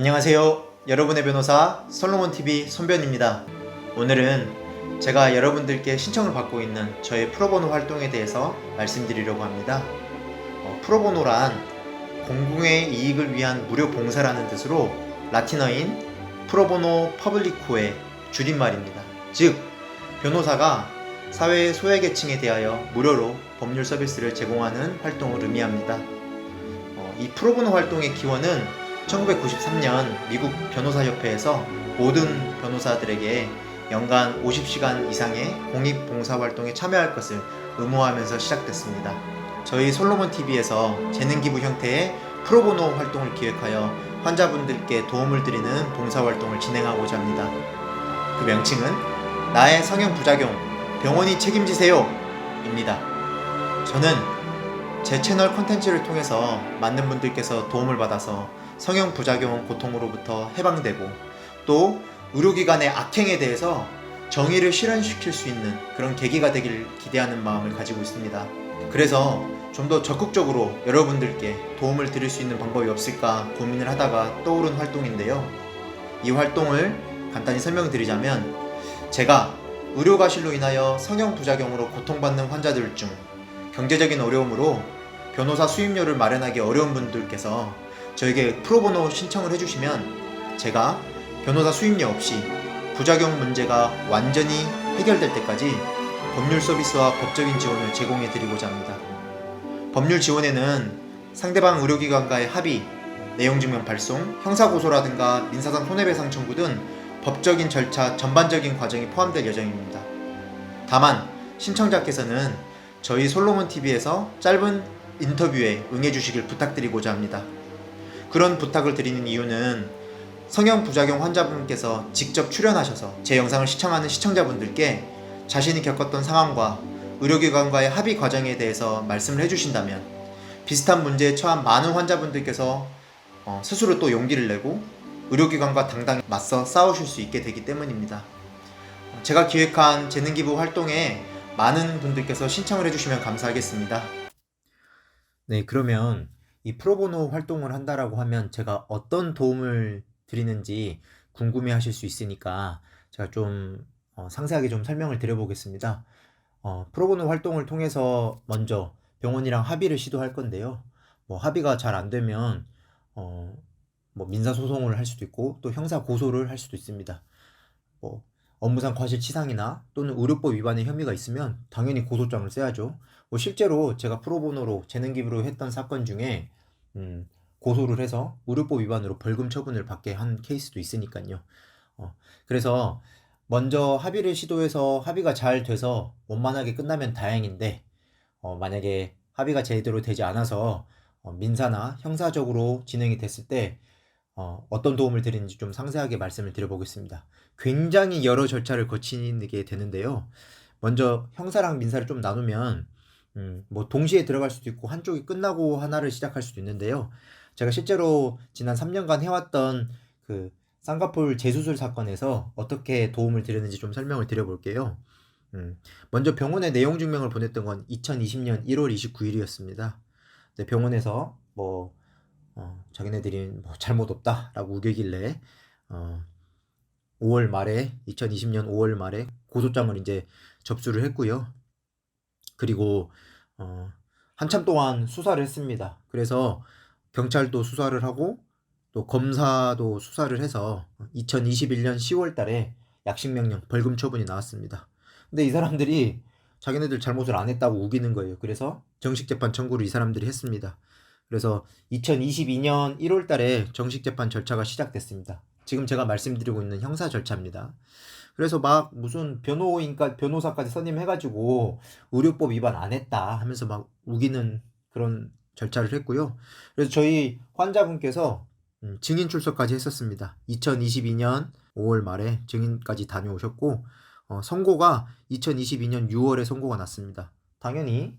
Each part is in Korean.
안녕하세요. 여러분의 변호사 솔로몬TV 손변입니다. 오늘은 제가 여러분들께 신청을 받고 있는 저의 프로보노 활동에 대해서 말씀드리려고 합니다. 프로보노란 공공의 이익을 위한 무료 봉사라는 뜻으로 라틴어인 프로보노 퍼블리코의 줄임말입니다. 즉, 변호사가 사회의 소외계층에 대하여 무료로 법률 서비스를 제공하는 활동을 의미합니다. 이 프로보노 활동의 기원은 1993년 미국 변호사협회에서 모든 변호사들에게 연간 50시간 이상의 공익봉사활동에 참여할 것을 의무화하면서 시작됐습니다. 저희 솔로몬TV에서 재능기부 형태의 프로보노 활동을 기획하여 환자분들께 도움을 드리는 봉사활동을 진행하고자 합니다. 그 명칭은 나의 성형부작용 병원이 책임지세요 입니다. 저는 제 채널 콘텐츠를 통해서 많은 분들께서 도움을 받아서 성형부작용 고통으로부터 해방되고 또 의료기관의 악행에 대해서 정의를 실현시킬 수 있는 그런 계기가 되길 기대하는 마음을 가지고 있습니다. 그래서 좀 더 적극적으로 여러분들께 도움을 드릴 수 있는 방법이 없을까 고민을 하다가 떠오른 활동인데요. 이 활동을 간단히 설명드리자면, 제가 의료과실로 인하여 성형부작용으로 고통받는 환자들 중 경제적인 어려움으로 변호사 수임료를 마련하기 어려운 분들께서 저에게 프로보노 신청을 해주시면 제가 변호사 수임료 없이 부작용 문제가 완전히 해결될 때까지 법률 서비스와 법적인 지원을 제공해 드리고자 합니다. 법률 지원에는 상대방 의료기관과의 합의, 내용증명 발송, 형사고소라든가 민사상 손해배상 청구 등 법적인 절차 전반적인 과정이 포함될 예정입니다. 다만 신청자께서는 저희 솔로몬TV에서 짧은 인터뷰에 응해주시길 부탁드리고자 합니다. 그런 부탁을 드리는 이유는 성형부작용 환자분께서 직접 출연하셔서 제 영상을 시청하는 시청자분들께 자신이 겪었던 상황과 의료기관과의 합의 과정에 대해서 말씀을 해주신다면 비슷한 문제에 처한 많은 환자분들께서 스스로 또 용기를 내고 의료기관과 당당히 맞서 싸우실 수 있게 되기 때문입니다. 제가 기획한 재능기부 활동에 많은 분들께서 신청을 해주시면 감사하겠습니다. 네, 그러면 이 프로보노 활동을 한다라고 하면 제가 어떤 도움을 드리는지 궁금해 하실 수 있으니까 제가 좀 상세하게 좀 설명을 드려보겠습니다. 프로보노 활동을 통해서 먼저 병원이랑 합의를 시도할 건데요. 합의가 잘 안 되면 민사소송을 할 수도 있고 또 형사고소를 할 수도 있습니다. 업무상 과실치상이나 또는 의료법 위반의 혐의가 있으면 당연히 고소장을 써야죠. 실제로 제가 프로보노로 재능기부로 했던 사건 중에 고소를 해서 의료법 위반으로 벌금 처분을 받게 한 케이스도 있으니까요. 그래서 먼저 합의를 시도해서 합의가 잘 돼서 원만하게 끝나면 다행인데, 만약에 합의가 제대로 되지 않아서 민사나 형사적으로 진행이 됐을 때 어떤 도움을 드리는지 좀 상세하게 말씀을 드려보겠습니다. 굉장히 여러 절차를 거치게 되는데요. 먼저 형사랑 민사를 좀 나누면 동시에 들어갈 수도 있고 한쪽이 끝나고 하나를 시작할 수도 있는데요. 제가 실제로 지난 3년간 해왔던 그 쌍꺼풀 재수술 사건에서 어떻게 도움을 드렸는지 좀 설명을 드려볼게요. 먼저 병원에 내용 증명을 보냈던 건 2020년 1월 29일이었습니다. 병원에서 자기네들이 잘못 없다라고 우기길래 2020년 5월 말에 고소장을 이제 접수를 했고요. 그리고 한참 동안 수사를 했습니다. 그래서 경찰도 수사를 하고 또 검사도 수사를 해서 2021년 10월 달에 약식명령 벌금 처분이 나왔습니다. 근데 이 사람들이 자기네들 잘못을 안 했다고 우기는 거예요. 그래서 정식재판 청구를 이 사람들이 했습니다. 그래서 2022년 1월 달에 정식재판 절차가 시작됐습니다. 지금 제가 말씀드리고 있는 형사 절차입니다. 그래서 막 무슨 변호사까지 선임해가지고 의료법 위반 안 했다 하면서 막 우기는 그런 절차를 했고요. 그래서 저희 환자분께서 증인 출석까지 했었습니다. 2022년 5월 말에 증인까지 다녀오셨고 선고가 2022년 6월에 선고가 났습니다. 당연히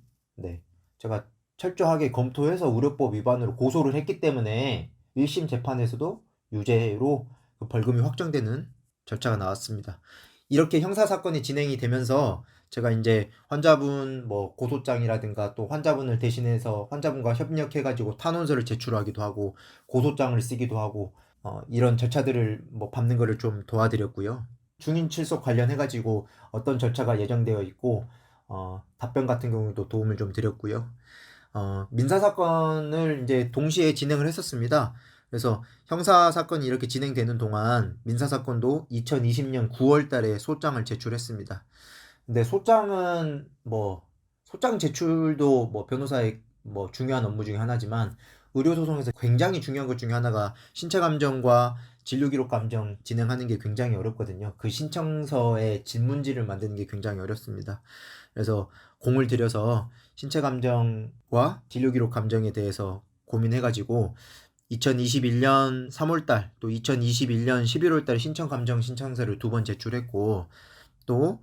제가 철저하게 검토해서 의료법 위반으로 고소를 했기 때문에 1심 재판에서도 유죄로 벌금이 확정되는 절차가 나왔습니다. 이렇게 형사사건이 진행이 되면서 제가 이제 환자분 고소장이라든가 또 환자분을 대신해서 환자분과 협력해가지고 탄원서를 제출하기도 하고 고소장을 쓰기도 하고 이런 절차들을 밟는 거를 좀 도와드렸고요. 중인 출석 관련해가지고 어떤 절차가 예정되어 있고 답변 같은 경우도 도움을 좀 드렸고요. 민사 사건을 이제 동시에 진행을 했었습니다. 그래서 형사 사건이 이렇게 진행되는 동안 민사 사건도 2020년 9월 달에 소장을 제출했습니다. 근데 소장은 소장 제출도 변호사의 중요한 업무 중에 하나지만 의료소송에서 굉장히 중요한 것 중에 하나가 신체 감정과 진료기록 감정 진행하는 게 굉장히 어렵거든요. 그 신청서의 질문지를 만드는 게 굉장히 어렵습니다. 그래서 공을 들여서 신체 감정과 진료기록 감정에 대해서 고민해가지고 2021년 3월달 또 2021년 11월달에 신청 감정 신청서를 2번 제출했고 또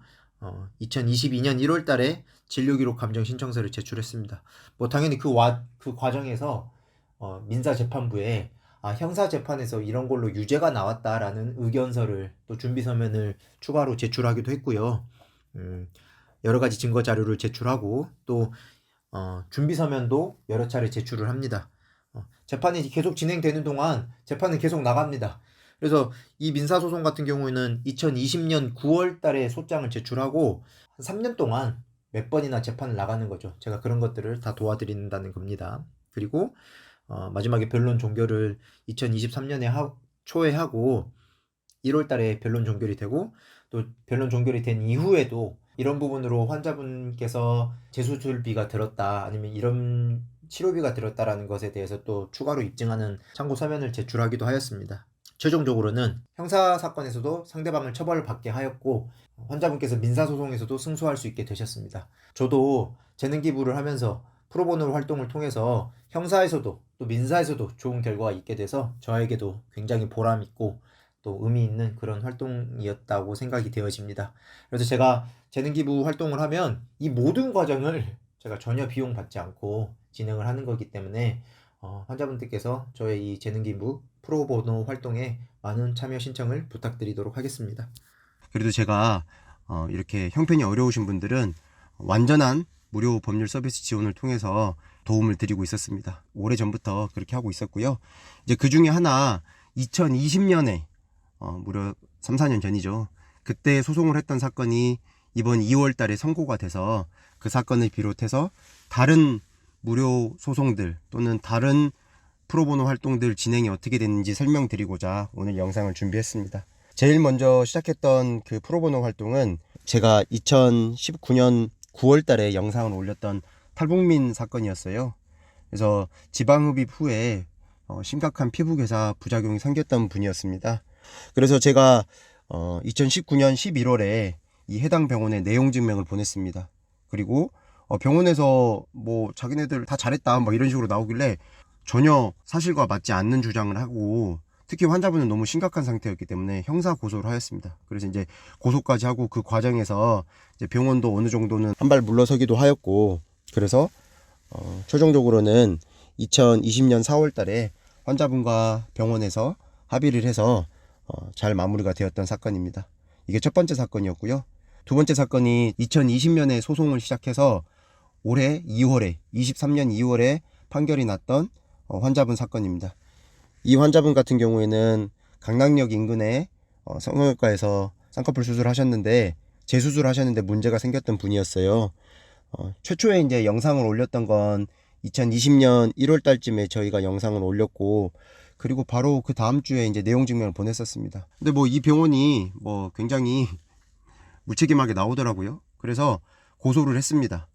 2022년 1월달에 진료기록 감정 신청서를 제출했습니다. 당연히 그 과정에서 민사재판부에 형사재판에서 이런 걸로 유죄가 나왔다라는 의견서를 또 준비서면을 추가로 제출하기도 했고요. 여러 가지 증거 자료를 제출하고 또 준비서면도 여러 차례 제출을 합니다. 재판이 계속 진행되는 동안 재판은 계속 나갑니다. 그래서 이 민사소송 같은 경우에는 2020년 9월 달에 소장을 제출하고 한 3년 동안 몇 번이나 재판을 나가는 거죠. 제가 그런 것들을 다 도와드린다는 겁니다. 그리고 마지막에 변론 종결을 2023년에 초에 하고 1월 달에 변론 종결이 되고 또 변론 종결이 된 이후에도 이런 부분으로 환자분께서 재수술비가 들었다 아니면 이런 치료비가 들었다라는 것에 대해서 또 추가로 입증하는 참고 서면을 제출하기도 하였습니다. 최종적으로는 형사사건에서도 상대방을 처벌을 받게 하였고 환자분께서 민사소송에서도 승소할 수 있게 되셨습니다. 저도 재능 기부를 하면서 프로보노 활동을 통해서 형사에서도 또 민사에서도 좋은 결과가 있게 돼서 저에게도 굉장히 보람있고 또 의미 있는 그런 활동이었다고 생각이 되어집니다. 그래서 제가 재능 기부 활동을 하면 이 모든 과정을 제가 전혀 비용 받지 않고 진행을 하는 거기 때문에 환자분들께서 저의 이 재능 기부 프로보노 활동에 많은 참여 신청을 부탁드리도록 하겠습니다. 그래도 제가 이렇게 형편이 어려우신 분들은 완전한 무료 법률 서비스 지원을 통해서 도움을 드리고 있었습니다. 오래전부터 그렇게 하고 있었고요. 이제 그 중에 하나 2020년에 무려 3, 4년 전이죠. 그때 소송을 했던 사건이 이번 2월 달에 선고가 돼서 그 사건을 비롯해서 다른 무료 소송들 또는 다른 프로보노 활동들 진행이 어떻게 됐는지 설명드리고자 오늘 영상을 준비했습니다. 제일 먼저 시작했던 그 프로보노 활동은 제가 2019년 9월 달에 영상을 올렸던 탈북민 사건이었어요. 그래서 지방흡입 후에 심각한 피부괴사 부작용이 생겼던 분이었습니다. 그래서 제가 2019년 11월에 이 해당 병원에 내용 증명을 보냈습니다. 그리고 병원에서 자기네들 다 잘했다 이런 식으로 나오길래 전혀 사실과 맞지 않는 주장을 하고 특히 환자분은 너무 심각한 상태였기 때문에 형사 고소를 하였습니다. 그래서 이제 고소까지 하고 그 과정에서 이제 병원도 어느 정도는 한 발 물러서기도 하였고 그래서 최종적으로는 2020년 4월 달에 환자분과 병원에서 합의를 해서 잘 마무리가 되었던 사건입니다. 이게 첫 번째 사건이었고요. 두 번째 사건이 2020년에 소송을 시작해서 올해 2월에 23년 2월에 판결이 났던 환자분 사건입니다. 이 환자분 같은 경우에는 강남역 인근에 성형외과에서 쌍꺼풀 수술하셨는데 재수술하셨는데 문제가 생겼던 분이었어요. 최초에 이제 영상을 올렸던 건 2020년 1월 달쯤에 저희가 영상을 올렸고 그리고 바로 그 다음 주에 이제 내용 증명을 보냈었습니다. 근데 이 병원이 굉장히 무책임하게 나오더라고요. 그래서 고소를 했습니다.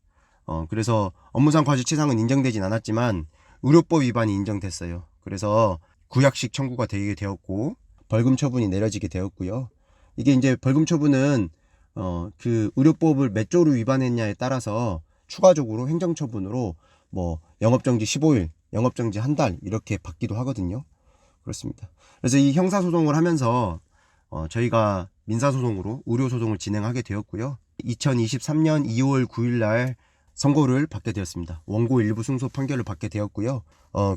그래서 업무상 과실치상은 인정되진 않았지만 의료법 위반이 인정됐어요. 그래서 구약식 청구가 되게 되었고 벌금 처분이 내려지게 되었고요. 이게 이제 벌금 처분은 그 의료법을 몇 조로 위반했냐에 따라서 추가적으로 행정처분으로 영업정지 15일, 영업정지 한 달 이렇게 받기도 하거든요. 그렇습니다. 그래서 이 형사소송을 하면서 저희가 민사소송으로 의료소송을 진행하게 되었고요. 2023년 2월 9일 날 선고를 받게 되었습니다. 원고 일부 승소 판결을 받게 되었고요.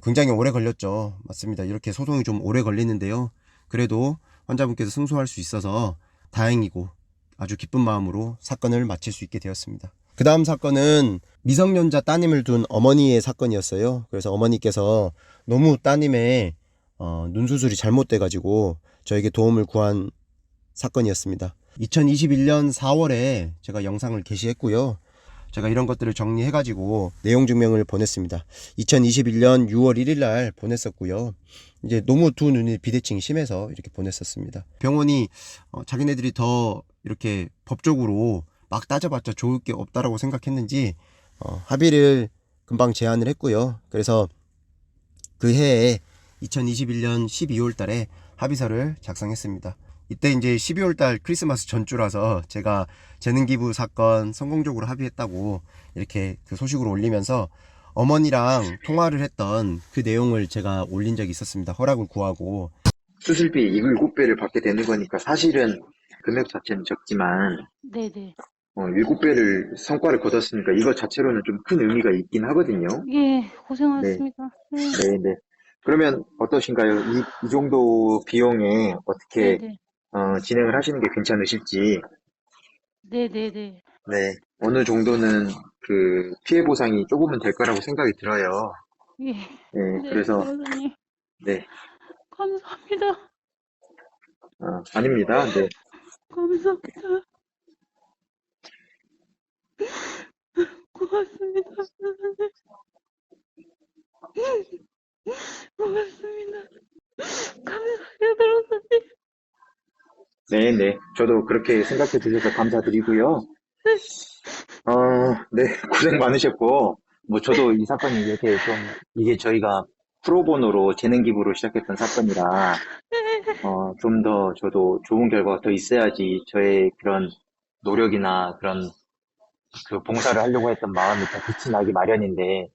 굉장히 오래 걸렸죠. 맞습니다. 이렇게 소송이 좀 오래 걸리는데요. 그래도 환자분께서 승소할 수 있어서 다행이고 아주 기쁜 마음으로 사건을 마칠 수 있게 되었습니다. 그 다음 사건은 미성년자 따님을 둔 어머니의 사건이었어요. 그래서 어머니께서 너무 따님의 눈 수술이 잘못돼가지고 저에게 도움을 구한 사건이었습니다. 2021년 4월에 제가 영상을 게시했고요. 제가 이런 것들을 정리해가지고 내용 증명을 보냈습니다. 2021년 6월 1일 날 보냈었고요. 이제 너무 두 눈이 비대칭이 심해서 이렇게 보냈었습니다. 병원이 자기네들이 더 이렇게 법적으로 막 따져봤자 좋을 게 없다라고 생각했는지 합의를 금방 제안을 했고요. 그래서 그 해에 2021년 12월 달에 합의서를 작성했습니다. 이때 이제 12월 달 크리스마스 전주라서 제가 재능기부 사건 성공적으로 합의했다고 이렇게 그 소식으로 올리면서 어머니랑 통화를 했던 그 내용을 제가 올린 적이 있었습니다. 허락을 구하고. 수술비 7배를 받게 되는 거니까 사실은 금액 자체는 적지만 네네. 7배를 성과를 거뒀으니까 이거 자체로는 좀 큰 의미가 있긴 하거든요. 예, 네, 고생하셨습니다. 네, 네, 네. 그러면 어떠신가요? 이 정도 비용에 어떻게 네네. 진행을 하시는 게 괜찮으실지. 네네네. 네, 어느 정도는 그 피해 보상이 조금은 될 거라고 생각이 들어요. 예, 네, 네, 그래서 변호사님. 네, 감사합니다. 아닙니다. 네, 감사합니다. 고맙습니다. 변호사님. 고맙습니다. 감사해요, 변호사님. 네, 네. 저도 그렇게 생각해 주셔서 감사드리고요. 네, 고생 많으셨고, 뭐, 저도 이 사건이 이렇게 좀, 이게 저희가 프로보노로 재능 기부로 시작했던 사건이라, 좀 더 저도 좋은 결과가 더 있어야지 저의 그런 노력이나 그런 그 봉사를 하려고 했던 마음이 더 빛이 나기 마련인데,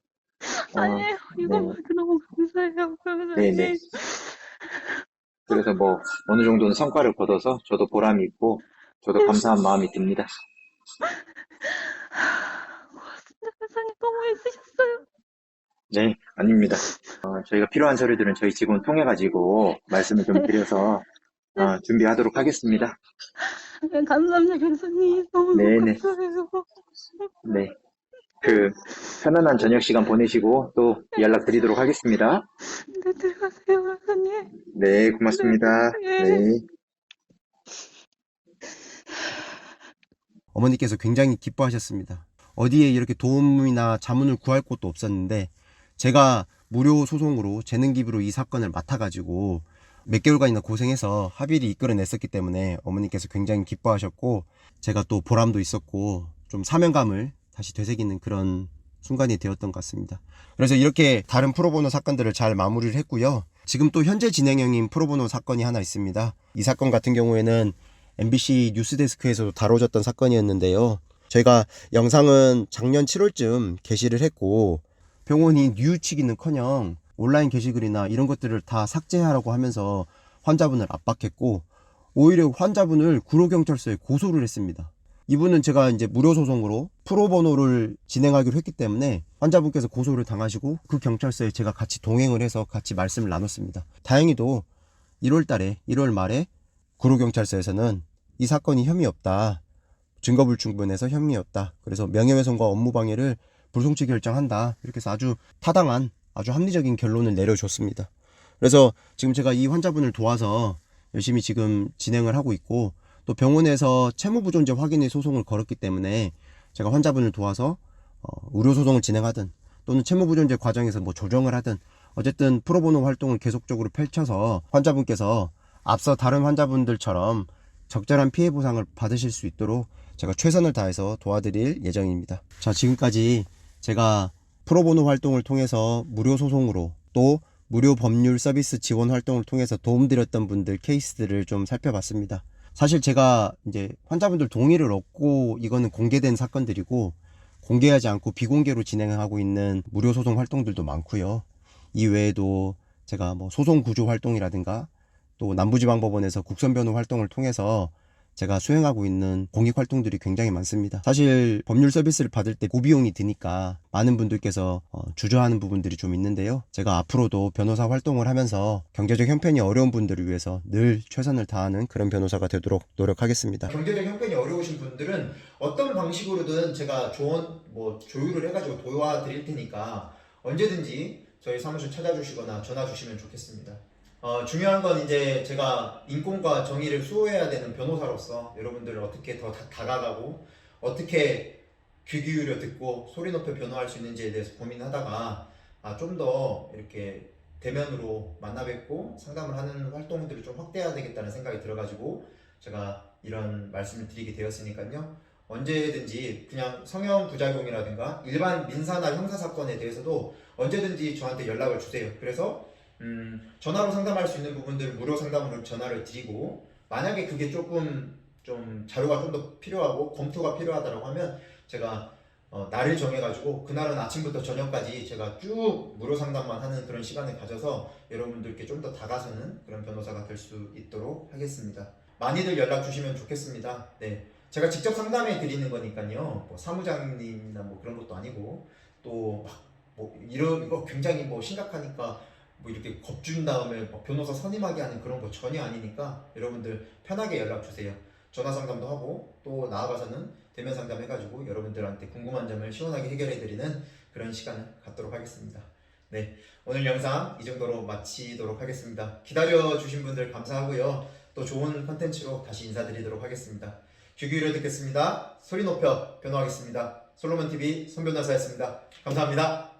아니에요. 네, 이거만 너무 감사해요, 네, 네. 변호사님. 그래서 뭐, 어느 정도는 성과를 거둬서 저도 보람이 있고, 저도 감사한 마음이 듭니다. 고맙습니다, 변호사님. 너무 애쓰셨어요. 네, 아닙니다. 저희가 필요한 서류들은 저희 직원 통해가지고 말씀을 좀 드려서 준비하도록 하겠습니다. 네, 감사합니다, 변호사님. 너무 네네, 감사해요. 네. 그, 편안한 저녁 시간 보내시고 또 연락드리도록 하겠습니다. 네, 들어가세요, 변호사님. 네, 네, 고맙습니다. 예. 네. 어머니께서 굉장히 기뻐하셨습니다. 어디에 이렇게 도움이나 자문을 구할 곳도 없었는데 제가 무료 소송으로 재능기부로 이 사건을 맡아가지고 몇 개월간이나 고생해서 합의를 이끌어냈었기 때문에 어머니께서 굉장히 기뻐하셨고 제가 또 보람도 있었고 좀 사명감을 다시 되새기는 그런 순간이 되었던 것 같습니다. 그래서 이렇게 다른 프로보노 사건들을 잘 마무리를 했고요. 지금 또 현재 진행형인 프로보노 사건이 하나 있습니다. 이 사건 같은 경우에는 MBC 뉴스데스크에서도 다뤄졌던 사건이었는데요. 저희가 영상은 작년 7월쯤 게시를 했고 병원이 뉘우치기는커녕 온라인 게시글이나 이런 것들을 다 삭제하라고 하면서 환자분을 압박했고 오히려 환자분을 구로경찰서에 고소를 했습니다. 이분은 제가 이제 무료 소송으로 프로보노를 진행하기로 했기 때문에 환자분께서 고소를 당하시고 그 경찰서에 제가 같이 동행을 해서 같이 말씀을 나눴습니다. 다행히도 1월 말에 구로경찰서에서는 이 사건이 혐의 없다. 증거불충분해서 혐의 없다. 그래서 명예훼손과 업무방해를 불송치 결정한다. 이렇게 해서 아주 타당한 아주 합리적인 결론을 내려줬습니다. 그래서 지금 제가 이 환자분을 도와서 열심히 지금 진행을 하고 있고 또 병원에서 채무부존재 확인의 소송을 걸었기 때문에 제가 환자분을 도와서 의료소송을 진행하든 또는 채무부존재 과정에서 뭐 조정을 하든 어쨌든 프로보노 활동을 계속적으로 펼쳐서 환자분께서 앞서 다른 환자분들처럼 적절한 피해 보상을 받으실 수 있도록 제가 최선을 다해서 도와드릴 예정입니다. 자, 지금까지 제가 프로보노 활동을 통해서 무료 소송으로 또 무료 법률 서비스 지원 활동을 통해서 도움드렸던 분들 케이스들을 좀 살펴봤습니다. 사실 제가 이제 환자분들 동의를 얻고 이거는 공개된 사건들이고 공개하지 않고 비공개로 진행하고 있는 무료 소송 활동들도 많고요. 이 외에도 제가 뭐 소송 구조 활동이라든가 또 남부지방법원에서 국선변호 활동을 통해서 제가 수행하고 있는 공익 활동들이 굉장히 많습니다. 사실 법률 서비스를 받을 때 고비용이 드니까 많은 분들께서 주저하는 부분들이 좀 있는데요. 제가 앞으로도 변호사 활동을 하면서 경제적 형편이 어려운 분들을 위해서 늘 최선을 다하는 그런 변호사가 되도록 노력하겠습니다. 경제적 형편이 어려우신 분들은 어떤 방식으로든 제가 조율을 해가지고 도와드릴 테니까 언제든지 저희 사무실 찾아주시거나 전화 주시면 좋겠습니다. 중요한 건 이제 제가 인권과 정의를 수호해야 되는 변호사로서 여러분들을 어떻게 더 다가가고 어떻게 귀 기울여 듣고 소리 높여 변호할 수 있는지에 대해서 고민하다가 좀 더 이렇게 대면으로 만나 뵙고 상담을 하는 활동들을 좀 확대해야 되겠다는 생각이 들어가지고 제가 이런 말씀을 드리게 되었으니까요. 언제든지 그냥 성형 부작용이라든가 일반 민사나 형사 사건에 대해서도 언제든지 저한테 연락을 주세요. 그래서 전화로 상담할 수 있는 부분들 무료 상담으로 전화를 드리고, 만약에 그게 조금 좀 자료가 좀 더 필요하고 검토가 필요하다고 하면 제가 날을 정해가지고 그날은 아침부터 저녁까지 제가 쭉 무료 상담만 하는 그런 시간을 가져서 여러분들께 좀 더 다가서는 그런 변호사가 될 수 있도록 하겠습니다. 많이들 연락 주시면 좋겠습니다. 네, 제가 직접 상담해 드리는 거니까요. 뭐 사무장님이나 뭐 그런 것도 아니고 또 막 뭐 이거 굉장히 뭐 심각하니까 뭐 이렇게 겁준 다음에 막 변호사 선임하게 하는 그런 거 전혀 아니니까 여러분들 편하게 연락 주세요. 전화 상담도 하고 또 나아가서는 대면 상담 해가지고 여러분들한테 궁금한 점을 시원하게 해결해 드리는 그런 시간을 갖도록 하겠습니다. 네, 오늘 영상 이 정도로 마치도록 하겠습니다. 기다려 주신 분들 감사하고요. 또 좋은 컨텐츠로 다시 인사드리도록 하겠습니다. 귀 기울여 듣겠습니다. 소리 높여 변호하겠습니다. 솔로몬TV 손변호사였습니다. 감사합니다.